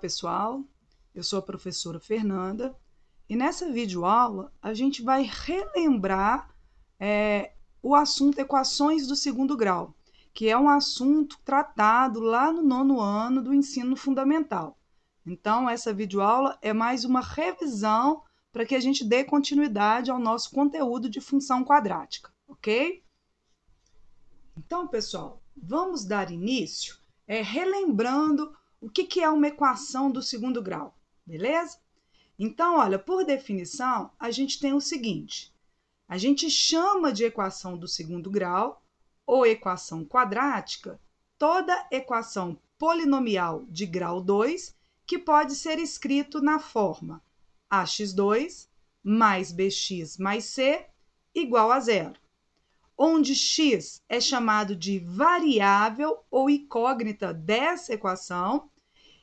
pessoal, eu sou a professora Fernanda e nessa videoaula a gente vai relembrar o assunto equações do segundo grau, que é um assunto tratado lá no 9º ano do ensino fundamental. Então, essa videoaula é mais uma revisão para que a gente dê continuidade ao nosso conteúdo de função quadrática, ok? Então, pessoal, vamos dar início relembrando o que é uma equação do segundo grau, beleza? Então, olha, por definição, a gente tem o seguinte: a gente chama de equação do segundo grau ou equação quadrática toda equação polinomial de grau 2 que pode ser escrito na forma ax2 mais bx mais c igual a zero, onde x é chamado de variável ou incógnita dessa equação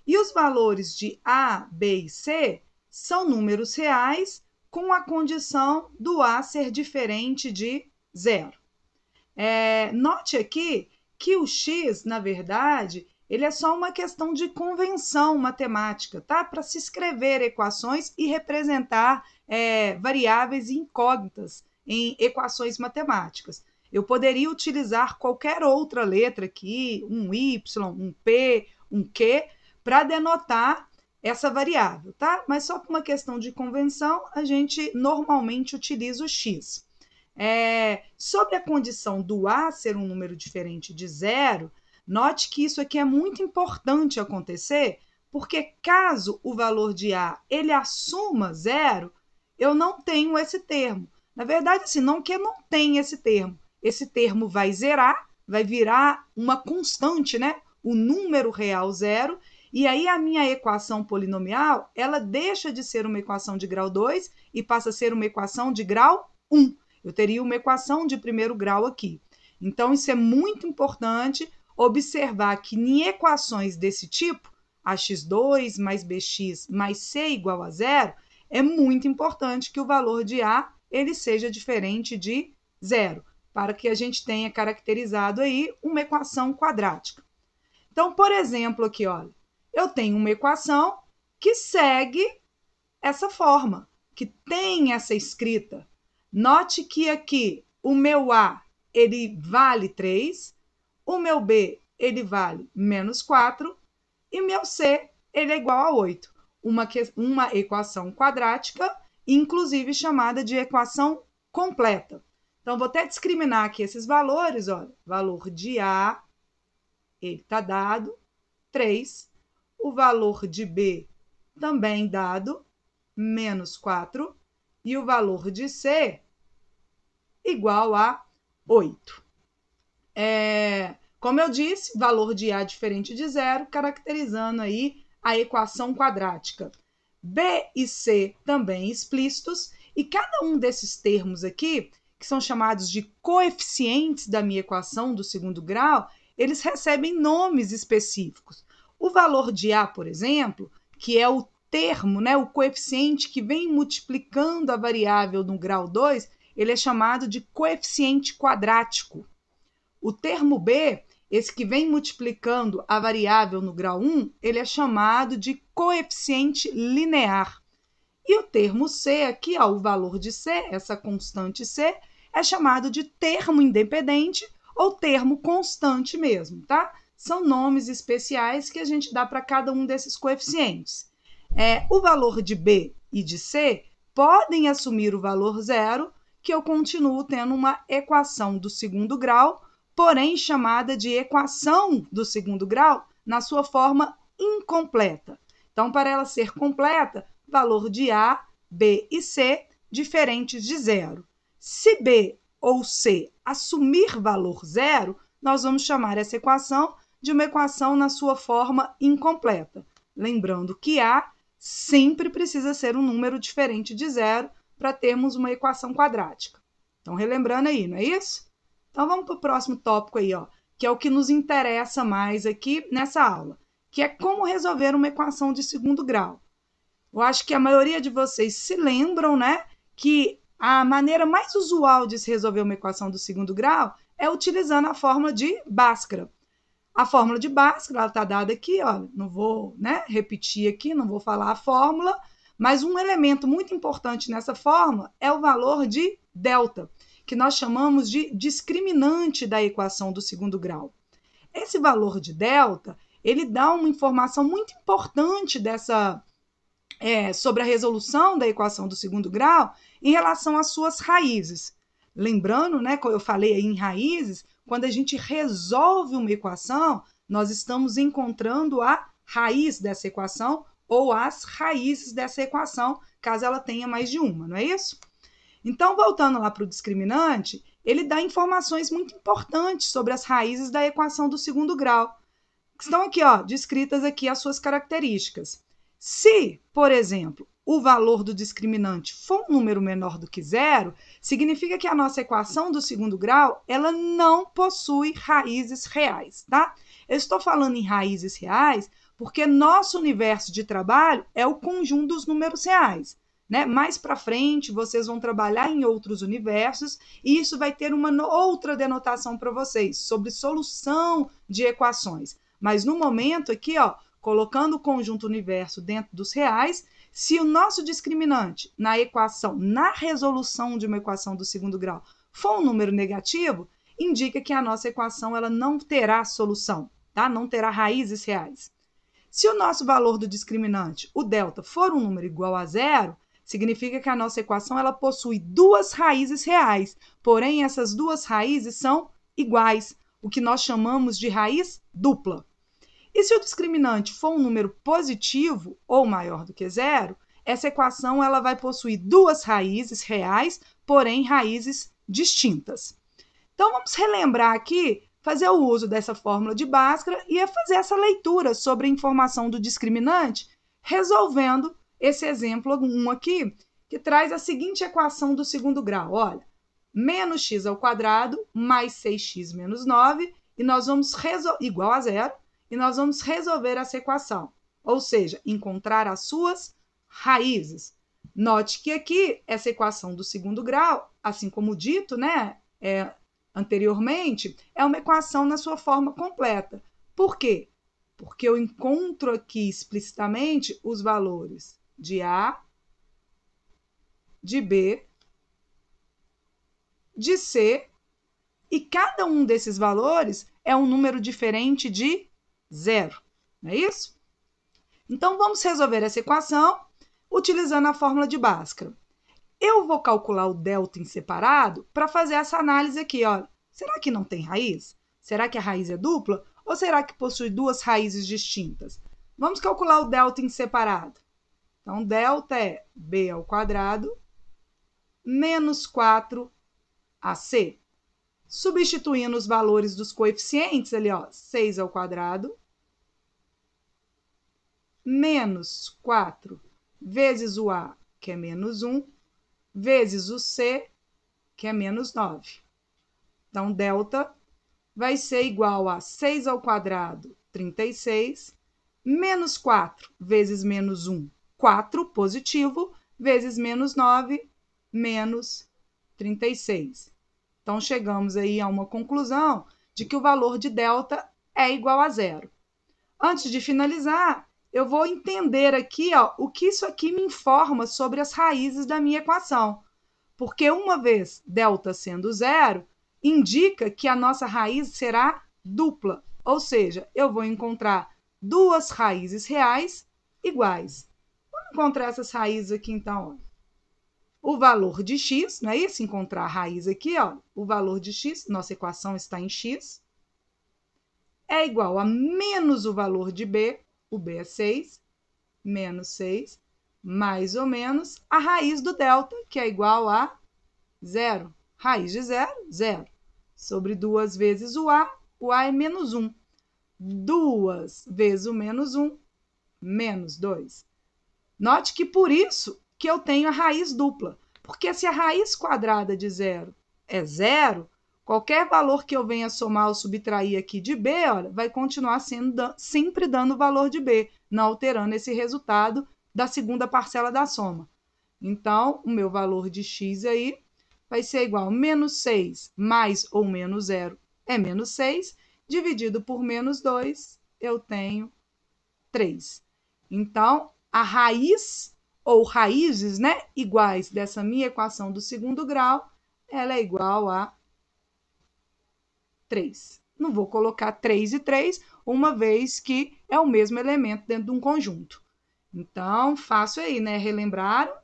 e os valores de a, b e c são números reais com a condição do a ser diferente de zero. Note aqui que o x, na verdade, ele é só uma questão de convenção matemática, tá? Para se escrever equações e representar variáveis incógnitas em equações matemáticas. Eu poderia utilizar qualquer outra letra aqui, um y, um p, um q, para denotar essa variável, tá? Mas só por uma questão de convenção, a gente normalmente utiliza o x. Sobre a condição do a ser um número diferente de zero, note que isso aqui é muito importante acontecer, porque caso o valor de a ele assuma zero, eu não tenho esse termo. Na verdade, assim, não que eu não tenha esse termo vai zerar, vai virar uma constante, né? O número real zero, e aí a minha equação polinomial, ela deixa de ser uma equação de grau 2 e passa a ser uma equação de grau 1. Eu teria uma equação de primeiro grau aqui. Então, isso é muito importante observar que em equações desse tipo, ax2 mais bx mais c igual a zero, é muito importante que o valor de a ele seja diferente de zero, para que a gente tenha caracterizado aí uma equação quadrática. Então, por exemplo, aqui, olha, eu tenho uma equação que segue essa forma, que tem essa escrita. Note que aqui o meu a ele vale 3, o meu b ele vale menos 4 e meu c ele é igual a 8. Uma equação quadrática, inclusive chamada de equação completa. Então, vou até discriminar aqui esses valores, olha, valor de a, ele está dado, 3, o valor de b também dado, menos 4, e o valor de c igual a 8. Como eu disse, valor de a diferente de zero, caracterizando aí a equação quadrática. B e C também explícitos, e cada um desses termos aqui, que são chamados de coeficientes da minha equação do segundo grau, eles recebem nomes específicos. O valor de A, por exemplo, que é o termo, né, o coeficiente que vem multiplicando a variável no grau 2, ele é chamado de coeficiente quadrático. O termo B, esse que vem multiplicando a variável no grau 1, ele é chamado de coeficiente linear. E o termo C aqui, ó, o valor de C, essa constante C, é chamado de termo independente ou termo constante mesmo, tá? São nomes especiais que a gente dá para cada um desses coeficientes. O valor de B e de C podem assumir o valor zero, que eu continuo tendo uma equação do segundo grau, porém chamada de equação do segundo grau na sua forma incompleta. Então, para ela ser completa, valor de A, B e C diferentes de zero. Se B ou C assumir valor zero, nós vamos chamar essa equação de uma equação na sua forma incompleta. Lembrando que A sempre precisa ser um número diferente de zero para termos uma equação quadrática. Então, relembrando aí, não é isso? Então, vamos para o próximo tópico aí, ó, que é o que nos interessa mais aqui nessa aula, que é como resolver uma equação de segundo grau. Eu acho que a maioria de vocês se lembram, né, que a maneira mais usual de se resolver uma equação do segundo grau é utilizando a fórmula de Bhaskara. A fórmula de Bhaskara, ela está dada aqui, ó, não vou, né, repetir aqui, não vou falar a fórmula, mas um elemento muito importante nessa fórmula é o valor de delta, que nós chamamos de discriminante da equação do segundo grau. Esse valor de delta, ele dá uma informação muito importante sobre a resolução da equação do segundo grau em relação às suas raízes. Lembrando, né, como eu falei aí em raízes, quando a gente resolve uma equação, nós estamos encontrando a raiz dessa equação ou as raízes dessa equação, caso ela tenha mais de uma, não é isso? Então, voltando lá para o discriminante, ele dá informações muito importantes sobre as raízes da equação do segundo grau. Estão aqui, ó, descritas aqui as suas características. Se, por exemplo, o valor do discriminante for um número menor do que zero, significa que a nossa equação do segundo grau, ela não possui raízes reais, tá? Eu estou falando em raízes reais porque nosso universo de trabalho é o conjunto dos números reais, né? Mais para frente, vocês vão trabalhar em outros universos e isso vai ter uma outra denotação para vocês sobre solução de equações. Mas no momento aqui, ó, colocando o conjunto universo dentro dos reais, se o nosso discriminante na equação, na resolução de uma equação do segundo grau, for um número negativo, indica que a nossa equação ela não terá solução, tá? Não terá raízes reais. Se o nosso valor do discriminante, o delta, for um número igual a zero, significa que a nossa equação ela possui duas raízes reais, porém essas duas raízes são iguais, o que nós chamamos de raiz dupla. E se o discriminante for um número positivo ou maior do que zero, essa equação ela vai possuir duas raízes reais, porém raízes distintas. Então vamos relembrar aqui, fazer o uso dessa fórmula de Bhaskara e fazer essa leitura sobre a informação do discriminante, resolvendo esse exemplo 1 aqui, que traz a seguinte equação do segundo grau. Olha, menos x ao quadrado mais 6x menos 9, e nós vamos igual a zero, e nós vamos resolver essa equação, ou seja, encontrar as suas raízes. Note que aqui, essa equação do segundo grau, assim como dito, né, anteriormente, é uma equação na sua forma completa. Por quê? Porque eu encontro aqui explicitamente os valores de A, de B, de C, e cada um desses valores é um número diferente de zero, não é isso? Então, vamos resolver essa equação utilizando a fórmula de Bhaskara. Eu vou calcular o delta em separado para fazer essa análise aqui, ó. Será que não tem raiz? Será que a raiz é dupla? Ou será que possui duas raízes distintas? Vamos calcular o delta em separado. Então, delta é b ao quadrado menos 4ac. Substituindo os valores dos coeficientes ali, ó, 6 ao quadrado menos 4 vezes o a, que é menos 1, vezes o c, que é menos 9. Então, delta vai ser igual a 6 ao quadrado, 36, menos 4 vezes menos 1, 4, positivo, vezes menos 9, menos 36. Então, chegamos aí a uma conclusão de que o valor de delta é igual a zero. Antes de finalizar, eu vou entender aqui, ó, o que isso aqui me informa sobre as raízes da minha equação. Porque uma vez delta sendo zero, indica que a nossa raiz será dupla. Ou seja, eu vou encontrar duas raízes reais iguais. Vamos encontrar essas raízes aqui, então, ó. O valor de x, não é isso? Encontrar a raiz aqui, ó. O valor de x, nossa equação está em x, é igual a menos o valor de b, o b é 6, menos 6, mais ou menos a raiz do delta, que é igual a zero. Raiz de zero, zero. Sobre 2 vezes o a é menos 1. 2 vezes o menos 1, menos 2. Note que por isso que eu tenho a raiz dupla, porque se a raiz quadrada de zero é zero, qualquer valor que eu venha somar ou subtrair aqui de b, olha, vai continuar sendo sempre dando o valor de b, não alterando esse resultado da segunda parcela da soma. Então, o meu valor de x aí vai ser igual a menos 6 mais ou menos zero é menos 6, dividido por menos 2, eu tenho 3. Então, a raiz, ou raízes, né, iguais dessa minha equação do segundo grau, ela é igual a 3. Não vou colocar 3 e 3, uma vez que é o mesmo elemento dentro de um conjunto. Então, fácil aí, né? Relembraram?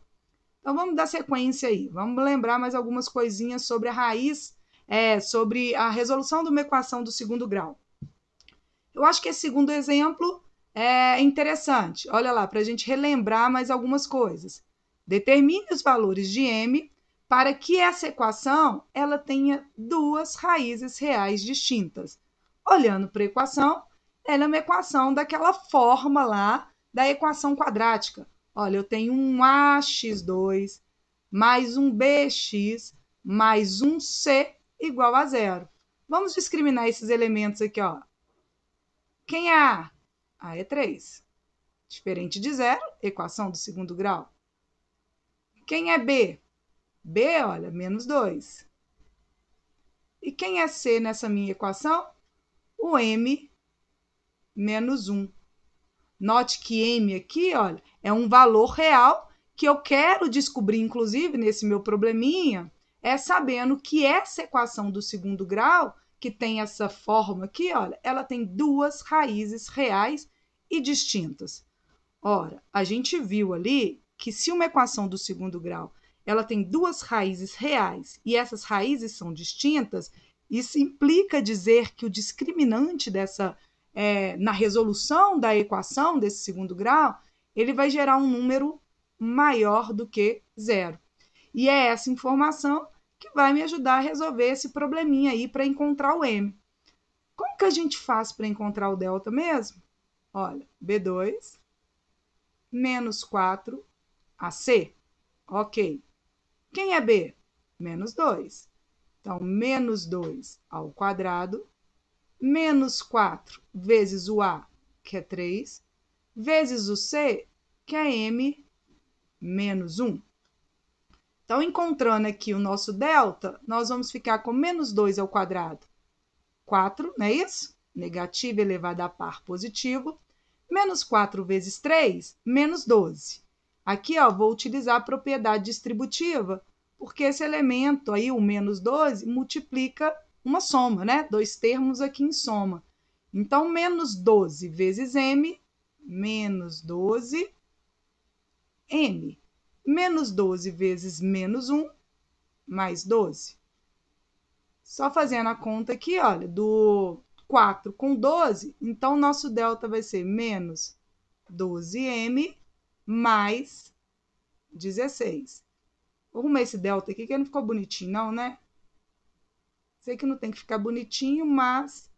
Então, vamos dar sequência aí. Vamos lembrar mais algumas coisinhas sobre a raiz, sobre a resolução de uma equação do segundo grau. Eu acho que esse segundo exemplo é interessante. Olha lá, para a gente relembrar mais algumas coisas. Determine os valores de m para que essa equação ela tenha duas raízes reais distintas. Olhando para a equação, ela é uma equação daquela forma lá da equação quadrática. Olha, eu tenho um ax2 mais um bx mais um c igual a zero. Vamos discriminar esses elementos aqui, ó. Quem é A? A é 3. Diferente de zero, equação do segundo grau. Quem é B? B, olha, menos 2. E quem é C nessa minha equação? O M menos 1. Note que M aqui, olha, é um valor real que eu quero descobrir, inclusive, nesse meu probleminha, sabendo que essa equação do segundo grau, que tem essa forma aqui, olha, ela tem duas raízes reais e distintas. Ora, a gente viu ali que se uma equação do segundo grau ela tem duas raízes reais e essas raízes são distintas, isso implica dizer que o discriminante na resolução da equação desse segundo grau, ele vai gerar um número maior do que zero. E é essa informação que vai me ajudar a resolver esse probleminha aí para encontrar o m. Como que a gente faz para encontrar o delta mesmo? Olha, B2 menos 4AC. Ok. Quem é B? Menos 2. Então, menos 2 ao quadrado, menos 4 vezes o A, que é 3, vezes o C, que é M menos 1. Então, encontrando aqui o nosso delta, nós vamos ficar com menos 2 ao quadrado. 4, não é isso? Negativo elevado a par positivo. Menos 4 vezes 3, menos 12. Aqui, ó, vou utilizar a propriedade distributiva, porque esse elemento aí, o menos 12, multiplica uma soma, né? Dois termos aqui em soma. Então, menos 12 vezes m, menos 12, m. Menos 12 vezes menos 1, mais 12. Só fazendo a conta aqui, olha, do 4 com 12, então nosso delta vai ser menos 12m mais 16. Vou arrumar esse delta aqui, que não ficou bonitinho, não, né? Sei que não tem que ficar bonitinho, mas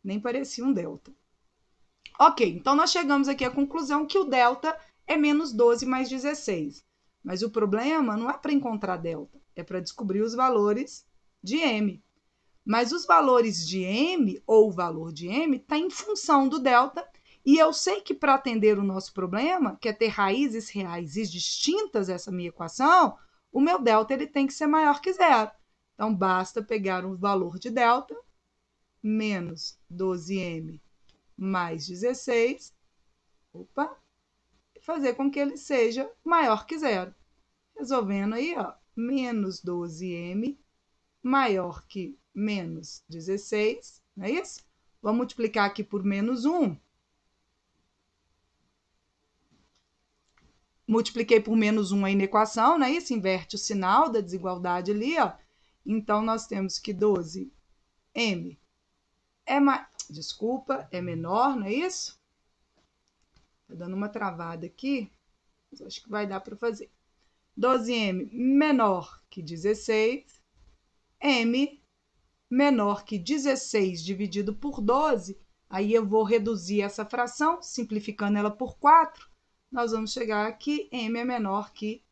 nem parecia um delta. Ok, então nós chegamos aqui à conclusão que o delta é menos 12 mais 16. Mas o problema não é para encontrar delta, é para descobrir os valores de m. Mas os valores de m, ou o valor de m, está em função do delta, e eu sei que para atender o nosso problema, que é ter raízes reais e distintas essa minha equação, o meu delta ele tem que ser maior que zero. Então, basta pegar o valor de delta, menos 12m mais 16, e fazer com que ele seja maior que zero. Resolvendo aí, ó, menos 12m maior que menos 16, não é isso? Vamos multiplicar aqui por menos 1. Multipliquei por menos 1 aí na equação, não é isso? Inverte o sinal da desigualdade ali, ó. Então, nós temos que 12m é menor, não é isso? Tá dando uma travada aqui, mas acho que vai dar para fazer. 12m menor que 16, m menor que 16 dividido por 12, aí eu vou reduzir essa fração, simplificando ela por 4, nós vamos chegar aqui, m é menor que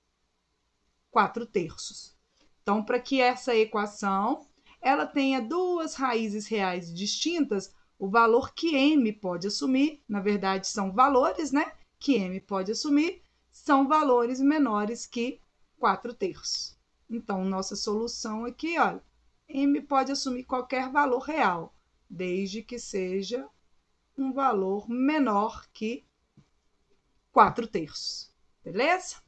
4/3. Então, para que essa equação ela tenha duas raízes reais distintas, o valor que m pode assumir, na verdade são valores, né, que m pode assumir, são valores menores que 4/3. Então, nossa solução aqui, olha, m pode assumir qualquer valor real, desde que seja um valor menor que 4/3. Beleza?